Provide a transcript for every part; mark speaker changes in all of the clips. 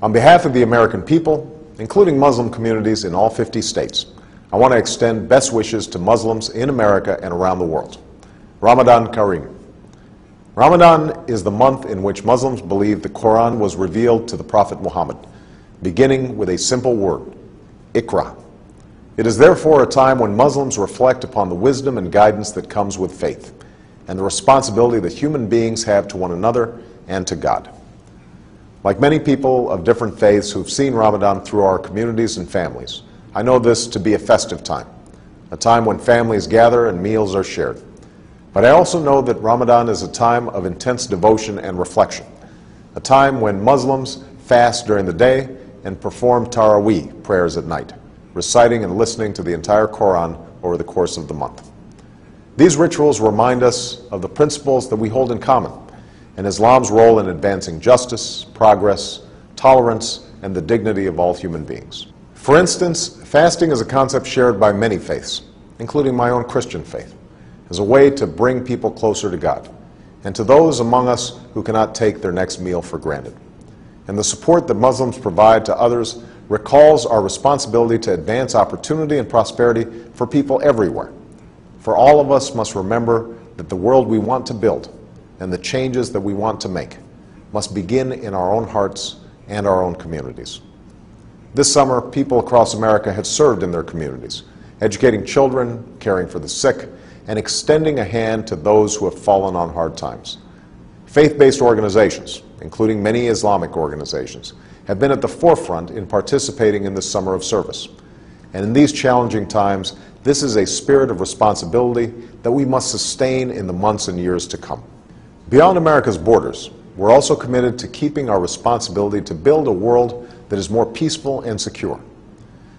Speaker 1: On behalf of the American people, including Muslim communities in all 50 states, I want to extend best wishes to Muslims in America and around the world. Ramadan Kareem. Ramadan is the month in which Muslims believe the Quran was revealed to the Prophet Muhammad, beginning with a simple word, Iqra. It is therefore a time when Muslims reflect upon the wisdom and guidance that comes with faith, and the responsibility that human beings have to one another and to God. Like many people of different faiths who've seen Ramadan through our communities and families, I know this to be a festive time, a time when families gather and meals are shared. But I also know that Ramadan is a time of intense devotion and reflection, a time when Muslims fast during the day and perform Taraweeh prayers at night, reciting and listening to the entire Quran over the course of the month. These rituals remind us of the principles that we hold in common, and Islam's role in advancing justice, progress, tolerance, and the dignity of all human beings. For instance, fasting is a concept shared by many faiths, including my own Christian faith, as a way to bring people closer to God, and to those among us who cannot take their next meal for granted. And the support that Muslims provide to others recalls our responsibility to advance opportunity and prosperity for people everywhere. For all of us must remember that the world we want to build and the changes that we want to make must begin in our own hearts and our own communities. This summer, people across America have served in their communities, educating children, caring for the sick, and extending a hand to those who have fallen on hard times. Faith-based organizations, including many Islamic organizations, have been at the forefront in participating in this summer of service. And in these challenging times, this is a spirit of responsibility that we must sustain in the months and years to come. Beyond America's borders, we're also committed to keeping our responsibility to build a world that is more peaceful and secure.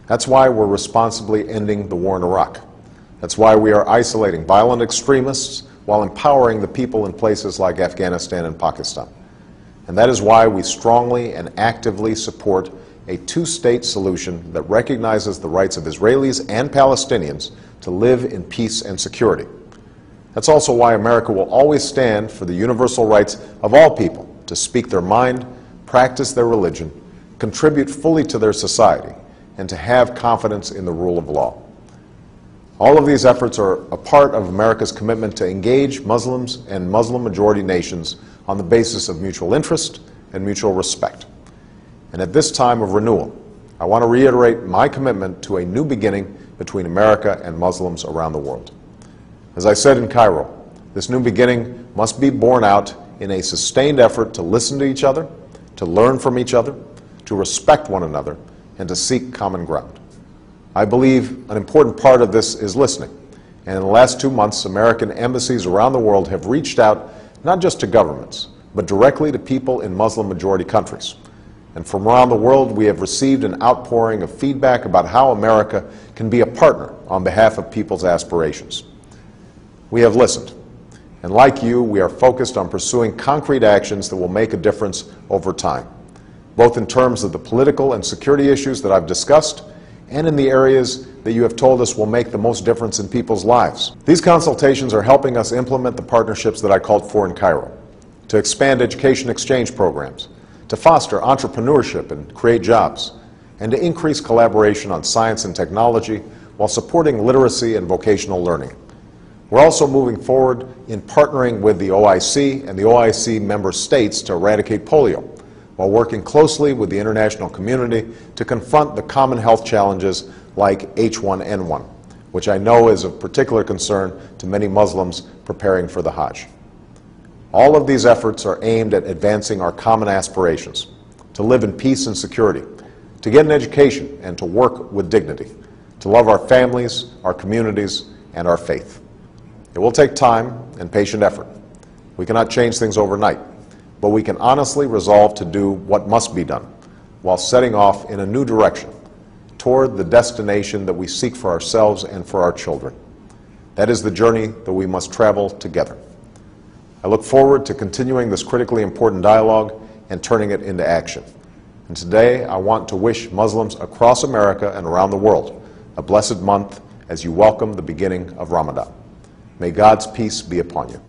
Speaker 1: That's why we're responsibly ending the war in Iraq. That's why we are isolating violent extremists while empowering the people in places like Afghanistan and Pakistan. And that is why we strongly and actively support a two-state solution that recognizes the rights of Israelis and Palestinians to live in peace and security. That's also why America will always stand for the universal rights of all people to speak their mind, practice their religion, contribute fully to their society, and to have confidence in the rule of law. All of these efforts are a part of America's commitment to engage Muslims and Muslim-majority nations on the basis of mutual interest and mutual respect. And at this time of renewal, I want to reiterate my commitment to a new beginning between America and Muslims around the world. As I said in Cairo, this new beginning must be borne out in a sustained effort to listen to each other, to learn from each other, to respect one another, and to seek common ground. I believe an important part of this is listening, and in the last 2 months, American embassies around the world have reached out not just to governments, but directly to people in Muslim-majority countries. And from around the world, we have received an outpouring of feedback about how America can be a partner on behalf of people's aspirations. We have listened, and like you, we are focused on pursuing concrete actions that will make a difference over time, both in terms of the political and security issues that I've discussed, and in the areas that you have told us will make the most difference in people's lives. These consultations are helping us implement the partnerships that I called for in Cairo, to expand education exchange programs, to foster entrepreneurship and create jobs, and to increase collaboration on science and technology while supporting literacy and vocational learning. We're also moving forward in partnering with the OIC and the OIC member states to eradicate polio, while working closely with the international community to confront the common health challenges like H1N1, which I know is of particular concern to many Muslims preparing for the Hajj. All of these efforts are aimed at advancing our common aspirations, to live in peace and security, to get an education and to work with dignity, to love our families, our communities, and our faith. It will take time and patient effort. We cannot change things overnight, but we can honestly resolve to do what must be done while setting off in a new direction toward the destination that we seek for ourselves and for our children. That is the journey that we must travel together. I look forward to continuing this critically important dialogue and turning it into action. And today I want to wish Muslims across America and around the world a blessed month as you welcome the beginning of Ramadan. May God's peace be upon you.